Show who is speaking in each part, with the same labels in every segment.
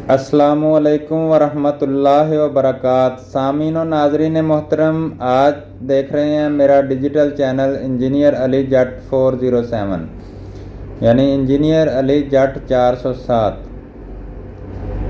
Speaker 1: अस्सलाम वालेकुम वरहमतुल्लाहि वबरकात। सामीन और नाजरीन मोहतरम, आज देख रहे हैं मेरा डिजिटल चैनल इंजीनियर अली जट 407 यानी इंजीनियर अली जट 407।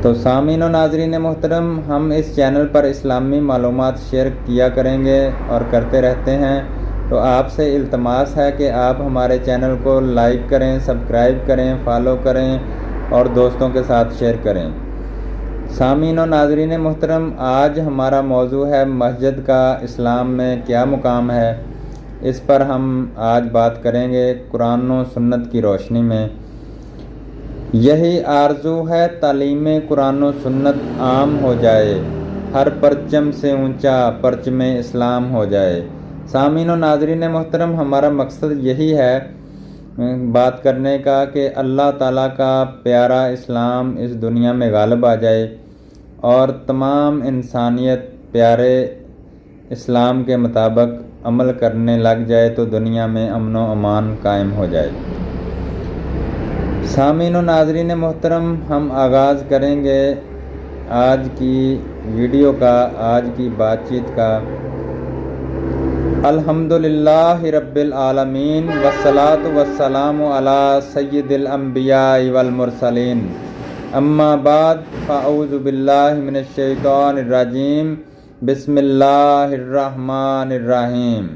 Speaker 1: तो सामीन और नाजरीन मोहतरम, हम इस चैनल पर इस्लामी मालूमात शेयर किया करेंगे और करते रहते हैं। तो आपसे इल्तमास है कि आप हमारे चैनल को लाइक करें, सब्सक्राइब करें, फॉलो करें और दोस्तों के साथ शेयर करें। सामीन और नाजरीन मोहतरम, आज हमारा मौजू है मस्जिद का इस्लाम में क्या मुकाम है। इस पर हम आज बात करेंगे कुरान और सुन्नत की रोशनी में। यही आरजू है तालीम कुरान और सुन्नत आम हो जाए, हर परचम से ऊंचा परचम इस्लाम हो जाए। सामीन और नाजरीन मोहतरम, हमारा मकसद यही है बात करने का कि अल्लाह ताला का प्यारा इस्लाम इस दुनिया में गालिब आ जाए और तमाम इंसानियत प्यारे इस्लाम के मुताबिक अमल करने लग जाए तो दुनिया में अमन व अमान कायम हो जाए। सामीन और नाजरीन मोहतरम, हम आगाज़ करेंगे आज की वीडियो का, आज की बातचीत का। अल्हम्दुलिल्लाहि रब्बिल आलमीन वस्सलातु वस्सलामु अला सय्यिदिल अंबिया वल मुरसलीन, अम्मा बाद फ़अऊज़ु बिल्लाहि मिनश शैतानिर रजीम, बिस्मिल्लाहिर रहमानिर रहीम।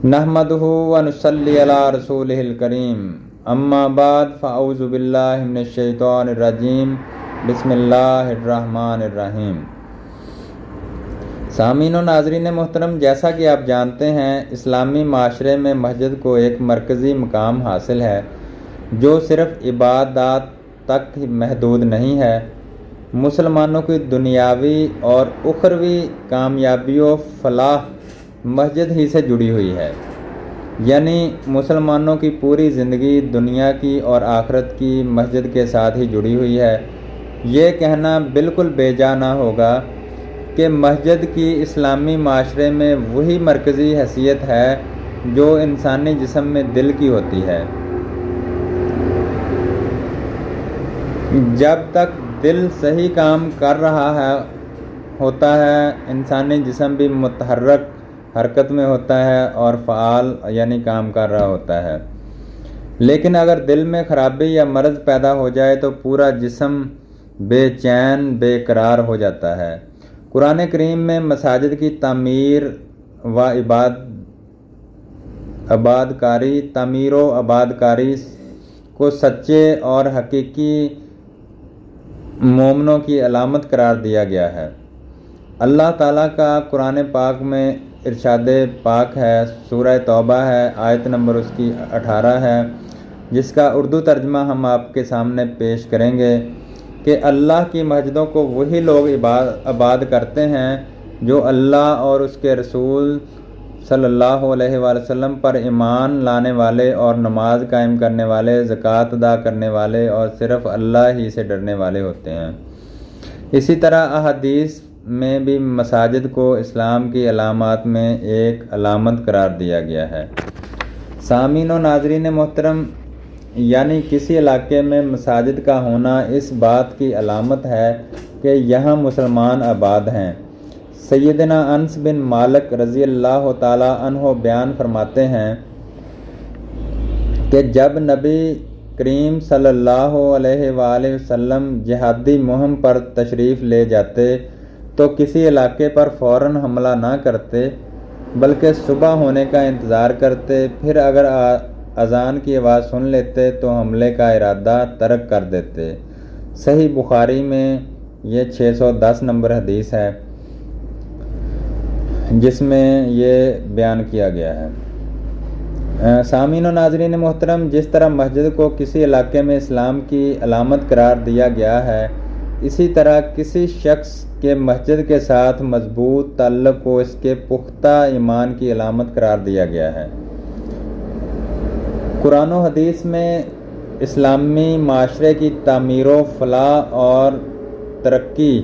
Speaker 1: नहमदुहु व नुसल्ली अला रसूलिहिल करीम, अम्मा बाद फ़अऊज़ु बिल्लाहि मिनश शैतानिर रजीम, बिस्मिल्लाहिर रहमानिर रहीम। सामीन और नाजरीन मोहतरम, जैसा कि आप जानते हैं, इस्लामी माशरे में मस्जिद को एक मरकज़ी मकाम हासिल है जो सिर्फ़ इबादत तक महदूद नहीं है। मुसलमानों की दुनियावी और उखरवी कामयाबियों फलाह मस्जिद ही से जुड़ी हुई है। यानी मुसलमानों की पूरी ज़िंदगी दुनिया की और आखिरत की मस्जिद के साथ ही जुड़ी हुई है। ये कहना बिल्कुल बेजा ना होगा कि मस्जिद की इस्लामी माशरे में वही मरकज़ी हैसियत है जो इंसानी जिस्म में दिल की होती है। जब तक दिल सही काम कर रहा होता है, इंसानी जिस्म भी मुतहर्रक हरकत में होता है और फ़आल यानी काम कर रहा होता है। लेकिन अगर दिल में ख़राबी या मर्ज़ पैदा हो जाए तो पूरा जिस्म बेचैन बेकरार हो जाता है। कुरान करीम में मसाजिद की तामीर व आबादकारी को सच्चे और हकीकी मोमनों की अलामत करार दिया गया है। अल्लाह ताला का कुरान पाक में इरशाद पाक है, सूरह तौबा है, आयत नंबर उसकी 18 है, जिसका उर्दू तर्जमा हम आपके सामने पेश करेंगे कि अल्लाह की मस्जिदों को वही लोग आबाद करते हैं जो अल्लाह और उसके रसूल सल्लल्लाहु अलैहि वसल्लम पर ईमान लाने वाले और नमाज कायम करने वाले, ज़कात अदा करने वाले और सिर्फ़ अल्लाह ही से डरने वाले होते हैं। इसी तरह अहदीस में भी मसाजिद को इस्लाम की अलामात में एक अलामत करार दिया गया है। सामीन और नाजरीन मोहतरम, यानी किसी इलाके में मसाजिद का होना इस बात की अलामत है कि यहाँ मुसलमान आबाद हैं। सैयदना अनस बिन मालिक रज़ी अल्लाह ताला अन्हो बयान फरमाते हैं कि जब नबी करीम सल्लल्लाहु अलैहि वसल्लम जिहादी मुहिम पर तशरीफ़ ले जाते तो किसी इलाके पर फ़ौरन हमला ना करते, बल्कि सुबह होने का इंतज़ार करते। फिर अगर अज़ान की आवाज़ सुन लेते तो हमले का इरादा तर्क कर देते। सही बुखारी में ये 610 नंबर हदीस है जिसमें ये बयान किया गया है। सामीन और नाजरीन मोहतरम, जिस तरह मस्जिद को किसी इलाके में इस्लाम की अलामत करार दिया गया है, इसी तरह किसी शख्स के मस्जिद के साथ मजबूत ताल्लुक़ को इसके पुख्ता ईमान की अलामत करार दिया गया है। कुरान और हदीस में इस्लामी माशरे की तामीर व फलाह और तरक्की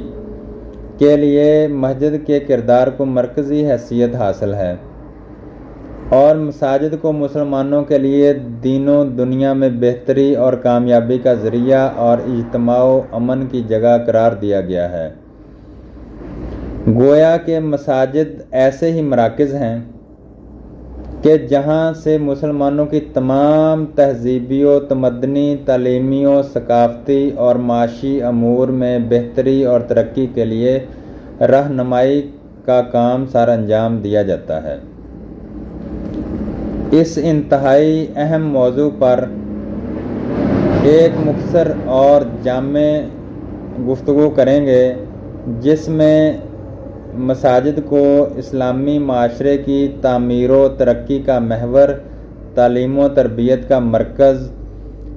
Speaker 1: के लिए मस्जिद के किरदार को मरकज़ी हैसियत हासिल है। اور مساجد کو مسلمانوں کے لیے دین و دنیا میں بہتری اور کامیابی کا ذریعہ اور اجتماع و امن کی جگہ قرار دیا گیا ہے۔ گویا کہ مساجد ایسے ہی مراکز ہیں کہ جہاں سے مسلمانوں کی تمام تہذیبی و تمدنی، تعلیمی و ثقافتی اور معاشی امور میں بہتری اور ترقی کے لیے رہنمائی کا کام سر انجام دیا جاتا ہے۔ اس انتہائی اہم موضوع پر ایک مختصر اور جامع گفتگو کریں گے، جس میں مساجد کو اسلامی معاشرے کی تعمیر و ترقی کا محور، تعلیم و تربیت کا مرکز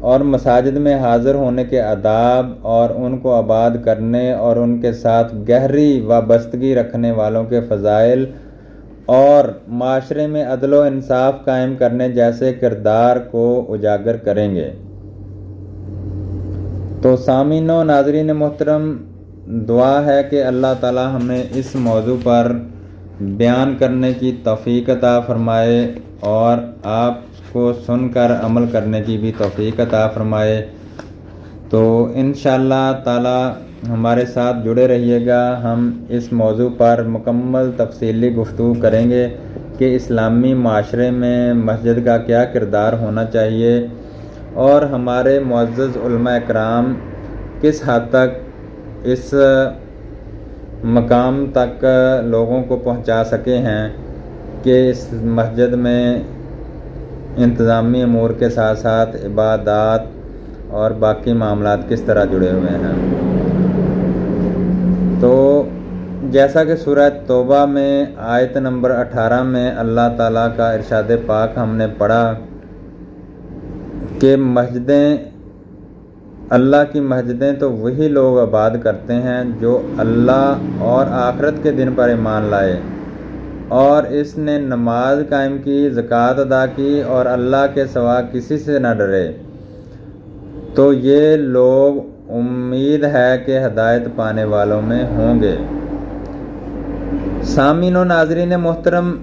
Speaker 1: اور مساجد میں حاضر ہونے کے آداب اور ان کو آباد کرنے اور ان کے ساتھ گہری وابستگی رکھنے والوں کے فضائل اور معاشرے میں عدل و انصاف قائم کرنے جیسے کردار کو اجاگر کریں گے۔ تو سامعین و ناظرین محترم، دعا ہے کہ اللہ تعالی ہمیں اس موضوع پر بیان کرنے کی توفیق عطا فرمائے اور آپ کو سن کر عمل کرنے کی بھی توفیق عطا فرمائے۔ تو انشاءاللہ تعالی ہمارے ساتھ جڑے رہیے گا، ہم اس موضوع پر مکمل تفصیلی گفتگو کریں گے کہ اسلامی معاشرے میں مسجد کا کیا کردار ہونا چاہیے اور ہمارے معزز علماء اکرام کس حد تک اس مقام تک لوگوں کو پہنچا سکے ہیں کہ اس مسجد میں انتظامی امور کے ساتھ ساتھ عبادات اور باقی معاملات کس طرح جڑے ہوئے ہیں۔ تو جیسا کہ سورہ توبہ میں آیت نمبر 18 میں اللہ تعالیٰ کا ارشاد پاک ہم نے پڑھا کہ اللہ کی مسجدیں تو وہی لوگ آباد کرتے ہیں جو اللہ اور آخرت کے دن پر ایمان لائے اور اس نے نماز قائم کی، زکوٰۃ ادا کی اور اللہ کے سوا کسی سے نہ ڈرے، تو یہ لوگ امید ہے کہ ہدایت پانے والوں میں ہوں گے۔ سامعین و ناظرین محترم،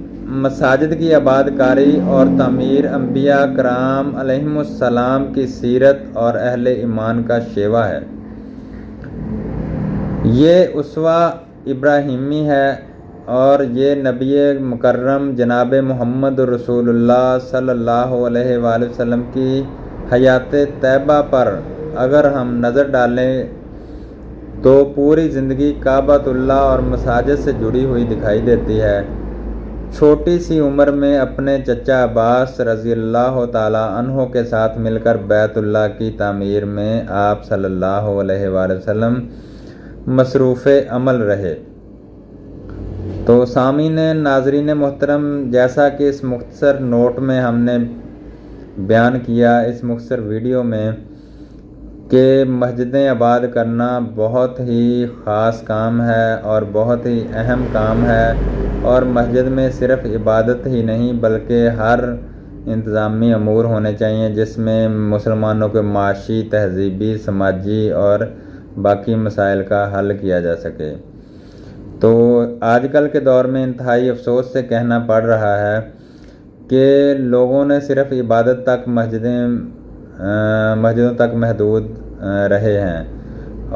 Speaker 1: مساجد کی آباد کاری اور تعمیر انبیاء کرام علیہم السلام کی سیرت اور اہل ایمان کا شیوا ہے۔ یہ اسوہ ابراہیمی ہے اور یہ نبی مکرم جناب محمد رسول اللہ صلی اللہ علیہ وآلہ وسلم کی حیات طیبہ پر اگر ہم نظر ڈالیں تو پوری زندگی کعبۃ اللہ اور مساجد سے جڑی ہوئی دکھائی دیتی ہے۔ چھوٹی سی عمر میں اپنے چچا عباس رضی اللہ تعالیٰ عنہ کے ساتھ مل کر بیت اللہ کی تعمیر میں آپ صلی اللہ علیہ وآلہ وسلم مصروف عمل رہے۔ تو سامعین ناظرین محترم، جیسا کہ اس مختصر نوٹ میں ہم نے بیان کیا، اس مختصر ویڈیو میں، کہ مسجدیں آباد کرنا بہت ہی خاص کام ہے اور بہت ہی اہم کام ہے، اور مسجد میں صرف عبادت ہی نہیں بلکہ ہر انتظامی امور ہونے چاہیے جس میں مسلمانوں کے معاشی، تہذیبی، سماجی اور باقی مسائل کا حل کیا جا سکے۔ تو آج کل کے دور میں انتہائی افسوس سے کہنا پڑ رہا ہے کہ لوگوں نے صرف عبادت تک مسجدوں تک محدود رہے ہیں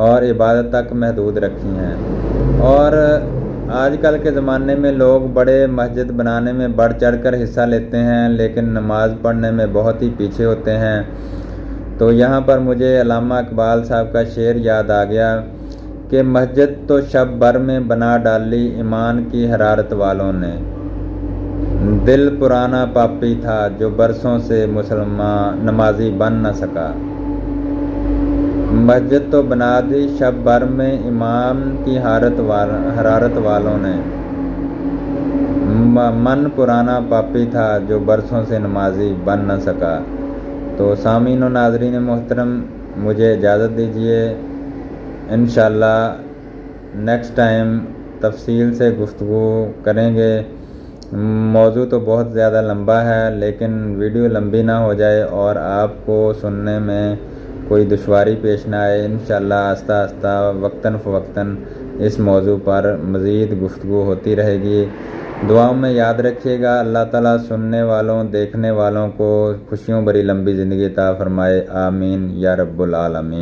Speaker 1: اور عبادت تک محدود رکھی ہیں، اور آج کل کے زمانے میں لوگ بڑے مسجد بنانے میں بڑھ چڑھ کر حصہ لیتے ہیں لیکن نماز پڑھنے میں بہت ہی پیچھے ہوتے ہیں۔ تو یہاں پر مجھے علامہ اقبال صاحب کا شعر یاد آ گیا کہ مسجد تو شب بھر میں بنا ڈالی ایمان کی حرارت والوں نے، دل پرانا پاپی تھا جو برسوں سے مسلمان نمازی بن نہ سکا۔ مسجد تو بنا دی شب بھر میں ایمان کی حرارت والوں نے، من پرانا پاپی تھا جو برسوں سے نمازی بن نہ سکا۔ تو سامعین و ناظرین محترم، مجھے اجازت دیجیے، انشاءاللہ نیکسٹ ٹائم تفصیل سے گفتگو کریں گے۔ موضوع تو بہت زیادہ لمبا ہے لیکن ویڈیو لمبی نہ ہو جائے اور آپ کو سننے میں کوئی دشواری پیش نہ آئے، انشاءاللہ آہستہ آہستہ وقتاً فوقتاً اس موضوع پر مزید گفتگو ہوتی رہے گی۔ دعاؤں میں یاد رکھیے گا. اللہ تعالیٰ سننے والوں دیکھنے والوں کو خوشیوں بھری لمبی زندگی عطا فرمائے. آمین یا رب العالمین.